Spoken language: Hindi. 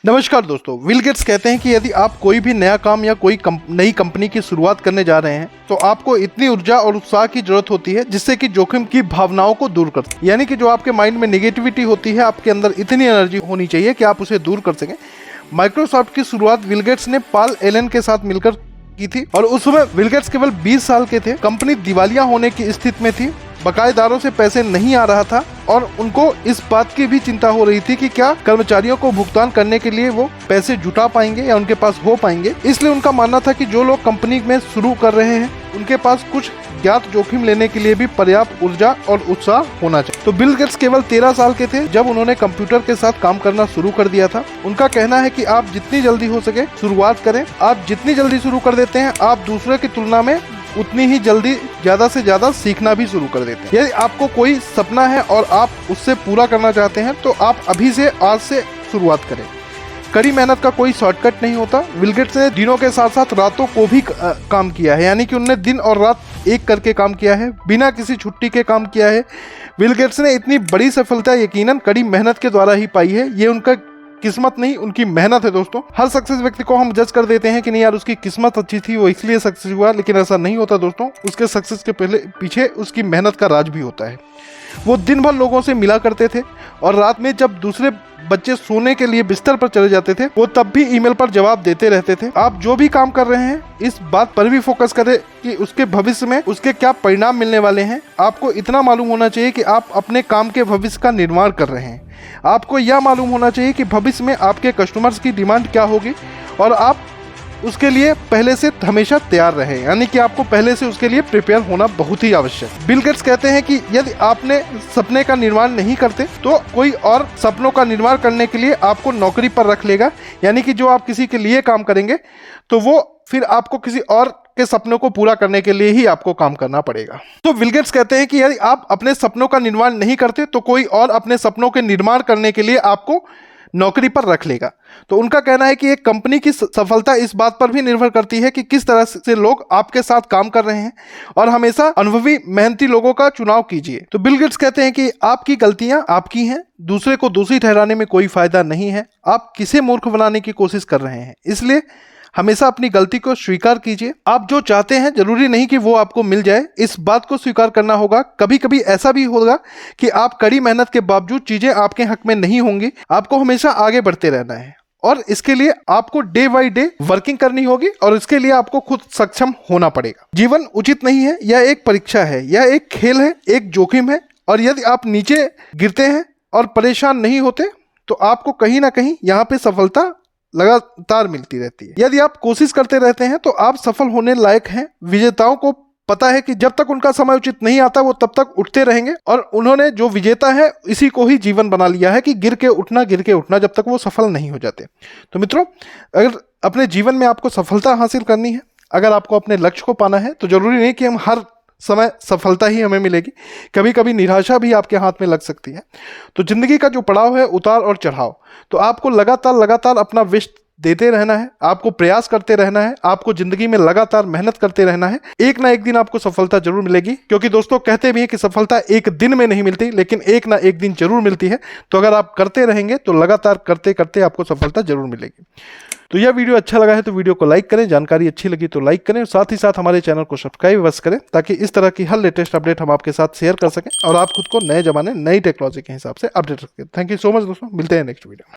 नमस्कार दोस्तों, बिल गेट्स कहते हैं कि यदि आप कोई भी नया काम या कोई नई कंपनी की शुरुआत करने जा रहे हैं तो आपको इतनी ऊर्जा और उत्साह की जरूरत होती है जिससे कि जोखिम की भावनाओं को दूर कर सकें। यानी कि जो आपके माइंड में नेगेटिविटी होती है, आपके अंदर इतनी एनर्जी होनी चाहिए कि आप उसे दूर कर सकें। माइक्रोसॉफ्ट की शुरुआत बिल गेट्स ने पॉल एलन के साथ मिलकर की थी और उस समय बिल गेट्स केवल 20 साल के थे। कंपनी दिवालिया होने की स्थिति में थी, बकायेदारों से पैसे नहीं आ रहा था और उनको इस बात की भी चिंता हो रही थी कि क्या कर्मचारियों को भुगतान करने के लिए वो पैसे जुटा पाएंगे या उनके पास हो पाएंगे। इसलिए उनका मानना था कि जो लोग कंपनी में शुरू कर रहे हैं उनके पास कुछ ज्ञात जोखिम लेने के लिए भी पर्याप्त ऊर्जा और उत्साह होना चाहिए। तो बिल गेट्स केवल 13 साल के थे जब उन्होंने कंप्यूटर के साथ काम करना शुरू कर दिया था। उनका कहना है कि आप जितनी जल्दी हो सके शुरुआत करें। आप जितनी जल्दी शुरू कर देते हैं आप दूसरे की तुलना में उतनी ही जल्दी ज़्यादा से ज़्यादा सीखना भी शुरू कर देते हैं। यदि आपको कोई सपना है और आप उससे पूरा करना चाहते हैं तो आप अभी से आज से शुरुआत करें। कड़ी मेहनत का कोई शॉर्टकट नहीं होता। बिल गेट्स ने दिनों के साथ साथ रातों को भी काम किया है, यानी कि उन्होंने दिन और रात एक करके काम किया है, बिना किसी छुट्टी के काम किया है। बिल गेट्स ने इतनी बड़ी सफलता यकीनन कड़ी मेहनत के द्वारा ही पाई है। ये उनका किस्मत नहीं, उनकी मेहनत है। दोस्तों, हर सक्सेस व्यक्ति को हम जज कर देते हैं कि नहीं यार उसकी किस्मत अच्छी थी, वो इसलिए सक्सेस हुआ, लेकिन ऐसा नहीं होता दोस्तों। उसके सक्सेस के पीछे उसकी मेहनत का राज भी होता है। वो दिन भर लोगों से मिला करते थे और रात में जब दूसरे बच्चे सोने के लिए बिस्तर पर चले जाते थे वो तब भी ईमेल पर जवाब देते रहते थे। आप जो भी काम कर रहे हैं इस बात पर भी फोकस करें कि उसके भविष्य में उसके क्या परिणाम मिलने वाले हैं। आपको इतना मालूम होना चाहिए कि आप अपने काम के भविष्य का निर्माण कर रहे हैं। आपको यह मालूम होना चाहिए कि भविष्य में आपके कस्टमर्स की डिमांड क्या होगी और आप उसके लिए पहले से हमेशा तैयार रहे, यानी कि आपको पहले से उसके लिए प्रिपेयर होना बहुत ही आवश्यक। बिल गेट्स कहते हैं कि यदि आपने सपने का निर्माण नहीं करते तो कोई और सपनों का निर्माण करने के लिए आपको नौकरी पर रख लेगा। यानी कि जो आप किसी के लिए काम करेंगे तो वो फिर आपको किसी और के सपनों को पूरा करने के लिए ही आपको काम करना पड़ेगा। तो बिल गेट्स कहते हैं कि यदि आप अपने सपनों का निर्माण नहीं करते तो कोई और अपने सपनों के निर्माण करने के लिए आपको नौकरी पर रख लेगा। तो उनका कहना है कि एक कंपनी की सफलता इस बात पर भी निर्भर करती है कि किस तरह से लोग आपके साथ काम कर रहे हैं और हमेशा अनुभवी मेहनती लोगों का चुनाव कीजिए। तो बिल गेट्स कहते हैं कि आपकी गलतियां आपकी हैं, दूसरे को दोषी ठहराने में कोई फायदा नहीं है। आप किसे मूर्ख बनाने की कोशिश कर रहे हैं, इसलिए हमेशा अपनी गलती को स्वीकार कीजिए। आप जो चाहते हैं जरूरी नहीं कि वो आपको मिल जाए, इस बात को स्वीकार करना होगा। कभी कभी ऐसा भी होगा कि आप कड़ी मेहनत के बावजूद चीजें आपके हक में नहीं होंगी। आपको हमेशा आगे बढ़ते रहना है और इसके लिए आपको डे बाय डे वर्किंग करनी होगी और इसके लिए आपको खुद सक्षम होना पड़ेगा। जीवन उचित नहीं है, यह एक परीक्षा है, यह एक खेल है, एक जोखिम है और यदि आप नीचे गिरते हैं और परेशान नहीं होते तो आपको कहीं ना कहीं यहाँ पे सफलता लगातार मिलती रहती है। यदि आप कोशिश करते रहते हैं तो आप सफल होने लायक हैं। विजेताओं को पता है कि जब तक उनका समय उचित नहीं आता वो तब तक उठते रहेंगे और उन्होंने जो विजेता है इसी को ही जीवन बना लिया है कि गिर के उठना जब तक वो सफल नहीं हो जाते। तो मित्रों, अगर अपने जीवन में आपको सफलता हासिल करनी है, अगर आपको अपने लक्ष्य को पाना है तो जरूरी नहीं कि हम हर समय सफलता ही हमें मिलेगी। कभी कभी निराशा भी आपके हाथ में लग सकती है। तो जिंदगी का जो पड़ाव है, उतार और चढ़ाव, तो आपको लगातार अपना बेस्ट देते रहना है, आपको प्रयास करते रहना है, आपको जिंदगी में लगातार मेहनत करते रहना है। एक ना एक दिन आपको सफलता जरूर मिलेगी, क्योंकि दोस्तों कहते भी हैं कि सफलता एक दिन में नहीं मिलती लेकिन एक ना एक दिन जरूर मिलती है। तो अगर आप करते रहेंगे तो लगातार करते करते आपको सफलता जरूर मिलेगी। तो यह वीडियो अच्छा लगा है तो वीडियो को लाइक करें, जानकारी अच्छी लगी तो लाइक करें, साथ ही साथ हमारे चैनल को सब्सक्राइब अवश्य करें ताकि इस तरह की हर लेटेस्ट अपडेट हम आपके साथ शेयर कर सकें और आप खुद को नए जमाने नई टेक्नोलॉजी के हिसाब से अपडेट रखें। थैंक यू सो मच दोस्तों, मिलते हैं नेक्स्ट वीडियो में।